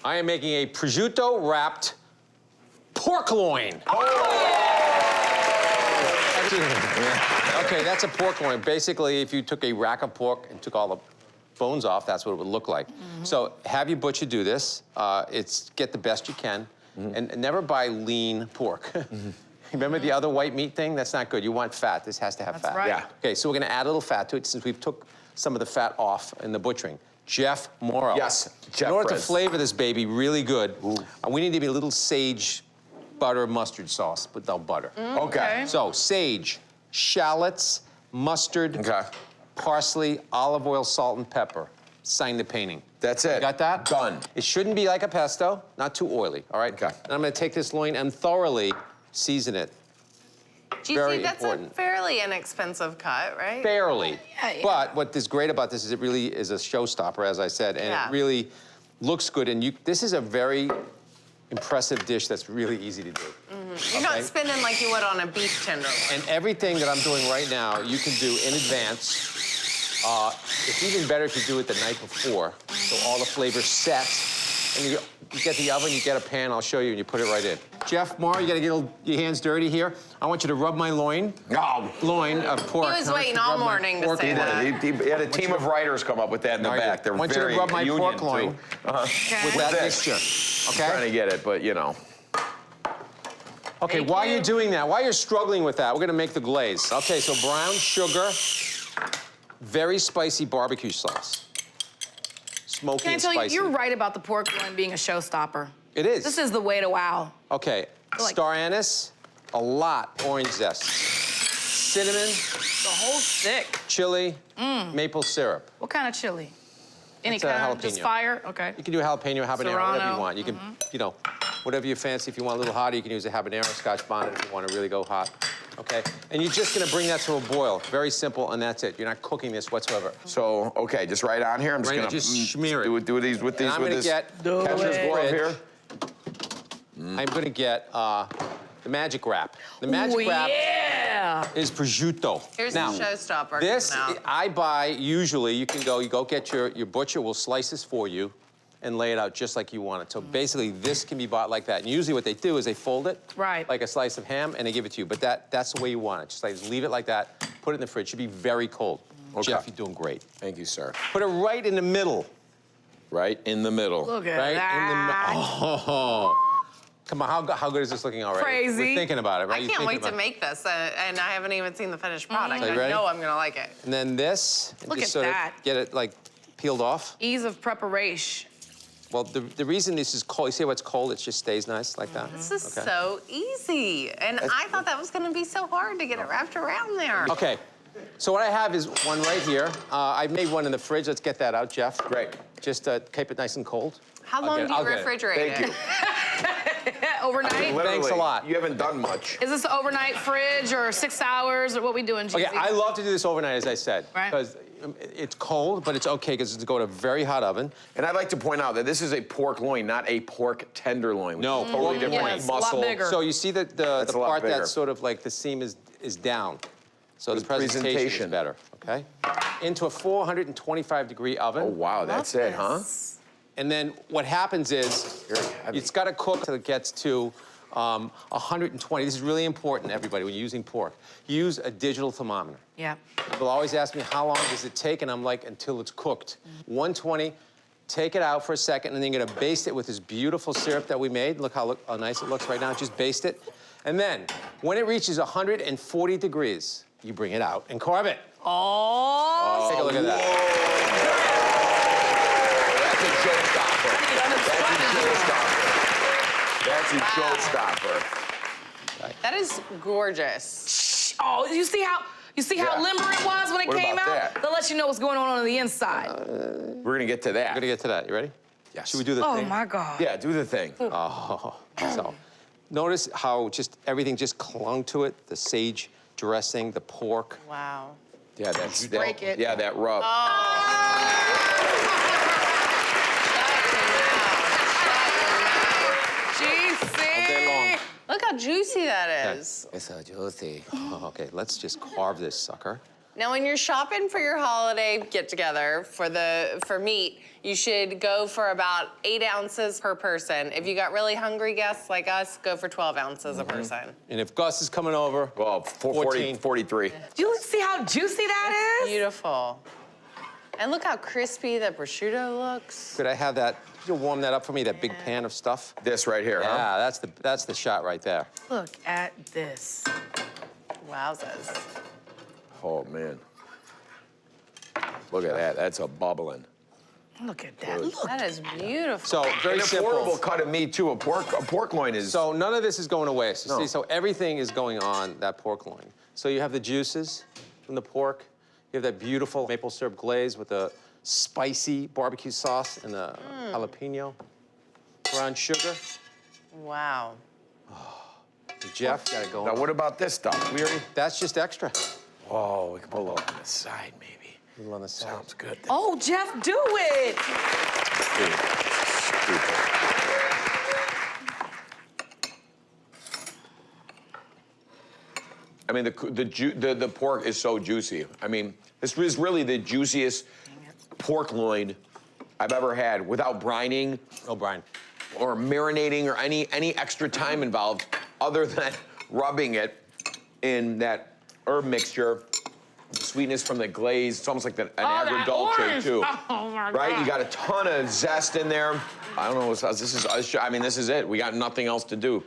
I am making a prosciutto-wrapped pork loin. Okay, that's a pork loin. Basically, if you took a rack of pork and took all the bones off, that's what it would look like. So have your butcher do this. Get the best you can, and never buy lean pork. Remember the other white meat thing? That's not good. You want fat. This has to have fat. Right. Yeah. Okay, so we're gonna add a little fat to it since we've took some of the fat off in the butchering. Jeff Morrow. Yes, Jeff. In order to flavor this baby really good, we need to be a little sage butter mustard sauce without butter. Okay. So sage, shallots, mustard, parsley, olive oil, salt, and pepper. Sign the painting. That's it. You got that? Done. It shouldn't be like a pesto, not too oily, all right? Okay. And I'm gonna take this loin and thoroughly season it. Very That's important. a fairly inexpensive cut, right? Barely. Yeah. But what is great about this is it really is a showstopper, as I said, and it really looks good. And this is a very impressive dish that's really easy to do. You're not spinning like you would on a beef tenderloin. And everything that I'm doing right now, you can do in advance. It's even better if you do it the night before, so all the flavors set. And you get the oven, you get a pan, I'll show you, and you put it right in. Jeff Morrow, you gotta get your hands dirty here. I want you to rub my loin. Loin of pork. He was waiting all morning to say that. He had a team of writers come up with that in the back. They're very I want you to rub my pork loin with that mixture, okay? Trying to get it, but you know. Okay, while you're doing that, while you're struggling with that, we're gonna make the glaze. Okay, so brown sugar, very spicy barbecue sauce. Smoky and spicy. Can I tell you, you're right about the pork loin being a showstopper. It is. This is the way to wow. Okay, star anise, a lot orange zest, cinnamon, The whole stick. chili, maple syrup. What kind of chili? Any That's a kind of just jalapeno. fire? Okay. You can do jalapeno, habanero, whatever Serrano. you want. You can, you know, whatever you fancy. If you want a little hotter, you can use a habanero Scotch bonnet if you want to really go hot. Okay, and you're just gonna bring that to a boil. Very simple, and that's it. You're not cooking this whatsoever. So, okay, just right on here. I'm just gonna smear it. do these with And these I'm gonna get catcher's glove here. I'm gonna get the magic wrap. The magic wrap is prosciutto. Here's now, the showstopper. This coming out. I buy usually. You go get your butcher will slice this for you, and lay it out just like you want it. So basically, this can be bought like that. And usually, what they do is they fold it like a slice of ham, and they give it to you. But that's the way you want it. Just like leave it like that. Put it in the fridge. It should be very cold. Okay. Jeff, you're doing great. Thank you, sir. Put it right in the middle. Right in the middle. Look at Right that. in the Oh. Come on, how good is this looking already? Crazy. We're thinking about it, right? I can't wait to make this, and I haven't even seen the finished product. So you ready? I know I'm gonna like it. And then this, and Look just at sort that. of get it like peeled off. Ease of preparation. Well, the reason this is cold, you see how it's cold? It just stays nice like that. This is so easy, and I thought that was gonna be so hard to get it wrapped around there. Okay, so what I have is one right here. I've made one in the fridge. Let's get that out, Jeff. Great. Just keep it nice and cold. How long do you refrigerate it? Thank you. Overnight? Thanks a lot. You haven't done much. Is this overnight fridge or 6 hours or what we doing, GZ? Okay, I love to do this overnight, as I said. Right. Because it's cold, but it's okay because it's going to a very hot oven. And I'd like to point out that this is a pork loin, not a pork tenderloin. No, Totally different Yes, a lot muscle. bigger. So you see that the a lot part bigger. that's sort of like the seam is down. So the The presentation is presentation. better, okay? Into a 425-degree oven. Oh, wow, that's it, huh? And then what happens is, Very heavy. it's got to cook till it gets to 120. This is really important, everybody, when you're using pork. Use a digital thermometer. Yeah. People always ask me, how long does it take? And I'm like, until it's cooked. 120, take it out for a second, and then you're gonna baste it with this beautiful syrup that we made. Look how nice it looks right now. Just baste it. And then, when it reaches 140 degrees, you bring it out and carve it. Oh. Take a look at that. That's a showstopper. That is gorgeous. Oh, you see how limber it was when it What came about out? that? That lets you know what's going on the inside. We're gonna get to that. We're gonna get to that. You ready? Yes. Should we do the Oh thing? my God. Yeah, do the thing. Oh, so notice how just everything just clung to it. The sage dressing, the pork. Wow. Yeah, that's break it. Yeah, that rub. GC. Look how juicy that is. It's so juicy. Oh, okay, let's just carve this sucker. Now, when you're shopping for your holiday get-together for meat, you should go for about 8 ounces per person. If you got really hungry guests like us, go for 12 ounces a person. And if Gus is coming over, Well, 14. 43. Do you see how juicy that is? Beautiful. And look how crispy the prosciutto looks. Could I have that? Could you warm that up for me? That big pan of stuff. This right here, huh? Yeah, that's the shot right there. Look at this. Wowzers. Oh, man. Look at that. That's a bubbling. Look at that. Look. That is beautiful. So very An simple. affordable cut of meat, too. A pork loin is... So none of this is going to waste. No. See, so everything is going on that pork loin. So you have the juices from the pork. You have that beautiful maple syrup glaze with the spicy barbecue sauce and the jalapeno, brown sugar. Wow. Jeff, gotta go. Now, what about this stuff? We already, that's just extra. Oh, we can put a little on the side, maybe. A little on the side. Sounds good. Oh, Jeff, do it. I mean, the pork is so juicy. I mean, this is really the juiciest pork loin I've ever had without brining Oh, Brian. or marinating or any extra time involved other than rubbing it in that herb mixture. The sweetness from the glaze. It's almost like an that agrodolce, orange. too. Oh, my Right? God. You got a ton of zest in there. I don't know what else. This is it. We got nothing else to do.